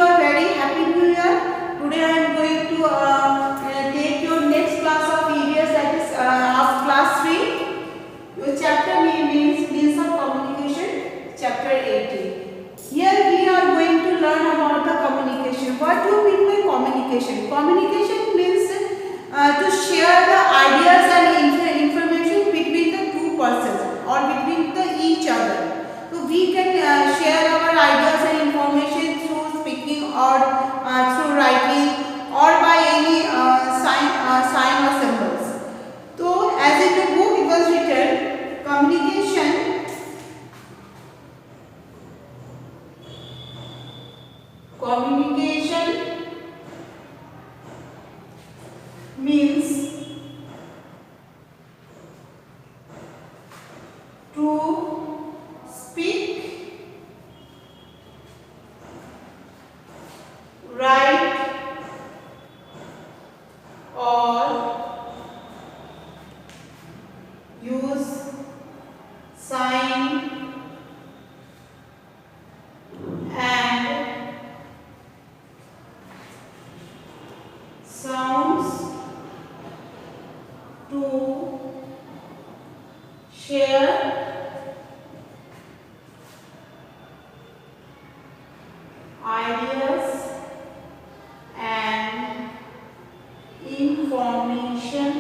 you a very happy new year. Today I am going to take your next class of EVS, that is of class 3. Your chapter name is Means of Communication, chapter 18. Here we are going to learn about the communication. What do you mean by communication? Communication means to share the ideas and information between the two persons or between each other. So we can share our ideas and information through speaking or through writing or by any sign or symbols. So as in the book it was written, communication means to speak, write or use sign and sounds to share ideas and information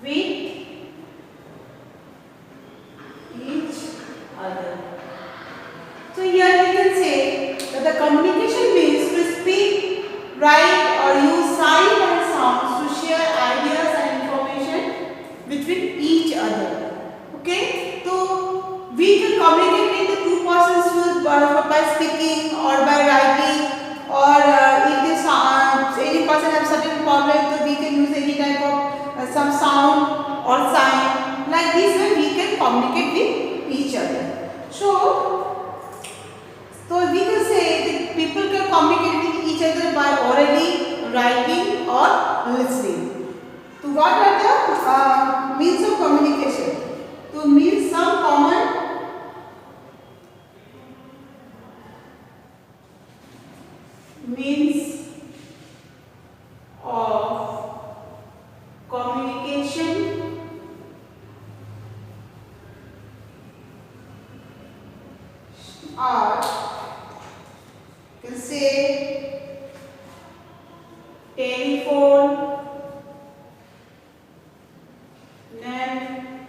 with each other. So here we can say that the communication means to speak, write or use sign and sounds to share ideas and information between each other. Okay, so we can communicate with the two persons by speaking or by writing, or if this any person has certain problem, so we can use any type of some sound or sign. Like this way we can communicate with each other. So we can say that people can communicate with each other by orally, writing or listening. So what are the means of communication? To mean some common means of communication are, you can say, telephone, then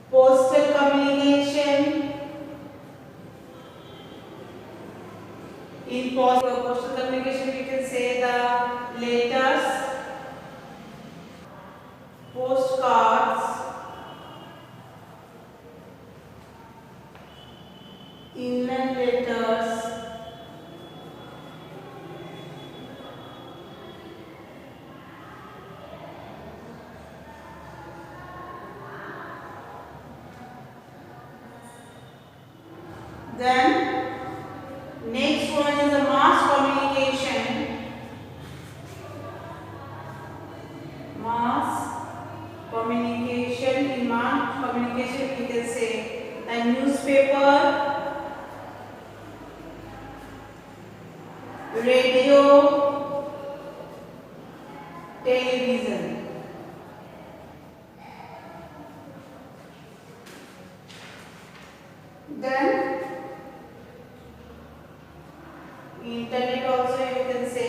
postal communication. In postal communication we can say the letters, postcards, inland letters, then next one is the mass communication. Mass communication. In mass communication we can say a newspaper, radio, television. Then internet also you can say.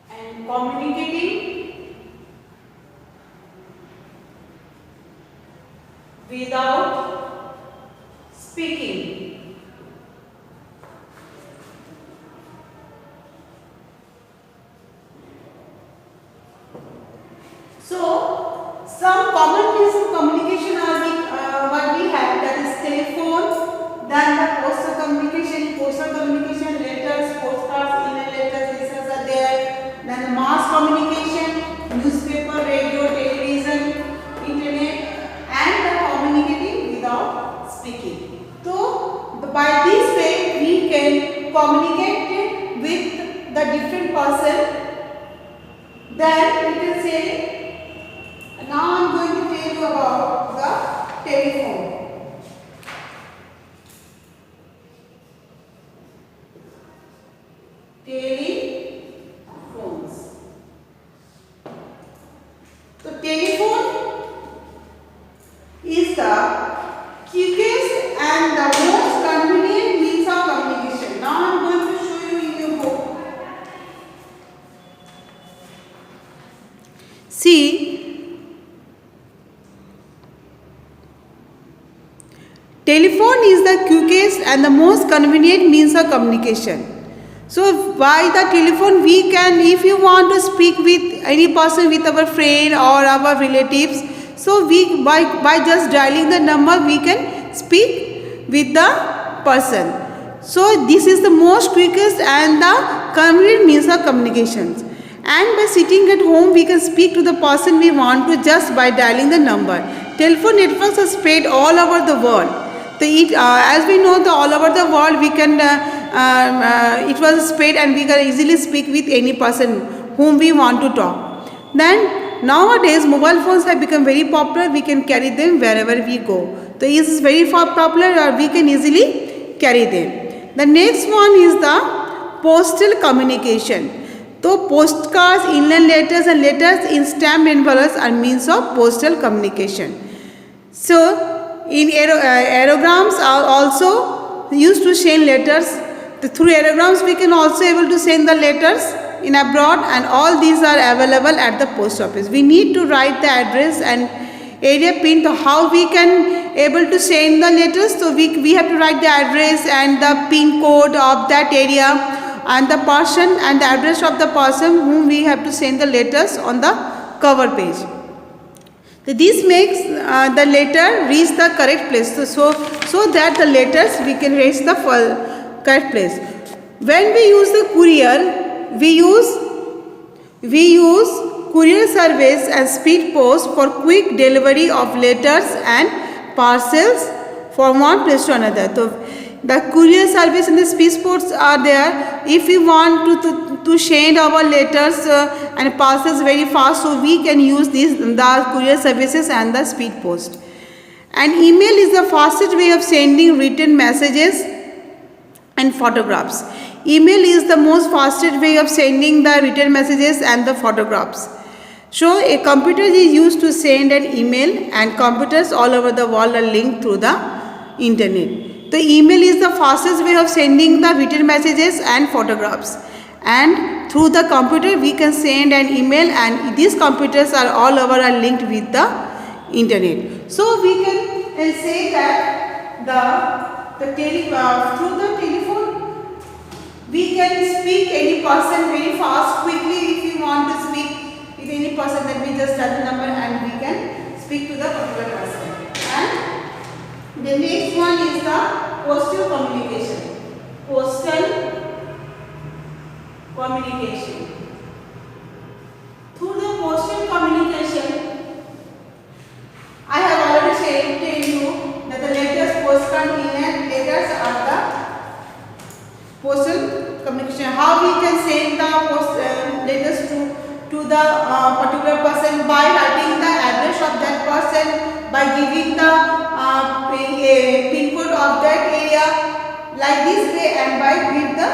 And communicating without speaking. So some common means of communication are what we have, that is telephone, then the postal communication, letters, postcards, email letters, these are there. Then the mass communication, newspaper, radio, television, internet, and the communicating without speaking. So by this way we can communicate with the different person. Then we can say Now I am going to tell you about the telephone. Telephones. So telephone is the quickest and the most convenient means of communication. Now I am going to show you in your book. See, telephone is the quickest and the most convenient means of communication. So by the telephone we can, if you want to speak with any person, with our friend or our relatives, so we by just dialing the number we can speak with the person. So this is the most quickest and the convenient means of communications. And by sitting at home we can speak to the person we want to just by dialing the number. Telephone networks are spread all over the world. So as we know, all over the world we can it was spread and we can easily speak with any person whom we want to talk. Then nowadays mobile phones have become very popular. We can carry them wherever we go. So it is very popular or we can easily carry them. The next one is the postal communication. So postcards, inland letters and letters in stamp envelopes are means of postal communication. So in aerograms are also used to send letters. Through aerograms we can also able to send the letters in abroad, and all these are available at the post office. We need to write the address and area pin. So how we can able to send the letters? So we have to write the address and the pin code of that area and the person and the address of the person whom we have to send the letters on the cover page. So this makes the letter reach the correct place. So that the letters we can reach the correct place. When we use the courier, we use courier service and speed post for quick delivery of letters and parcels from one place to another. So the courier service and the speed posts are there. If we want to send our letters and parcels very fast, so we can use the courier services and the speed post. And email is the fastest way of sending written messages and photographs. Email is the most fastest way of sending the written messages and the photographs. So a computer is used to send an email, and computers all over the world are linked through the internet. The email is the fastest way of sending the written messages and photographs, and through the computer we can send an email, and these computers are all over are linked with the internet. So we can say that through the telephone we can speak any person very fast, quickly. If you want to speak with any person, then we just dial the number and we can speak to the particular person. And the next one is the postal communication. Postal communication. Through the postal communication, I have already said to you that the letters, postcard, inland letters are the postal communication. How we can send the letters to the particular person? By writing the address of that person, by giving the pin code of that area, like this way, and by give the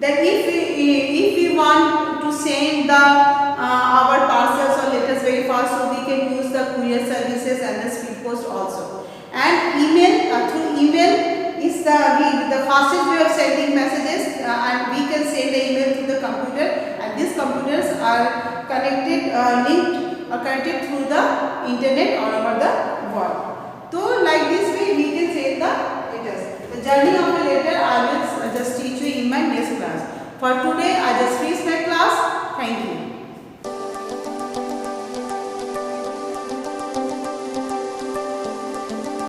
that if we want to send the our parcels or letters very fast, so we can use the courier services and the speed post also. And email, through email is the fastest way of sending messages, and we can send the email to the computer, and these computers are connected, linked or connected through the internet all over the world. So like this way we can send the letters. The journey of the letter I will just teach you in my next class. For today I just finished my class. Thank you.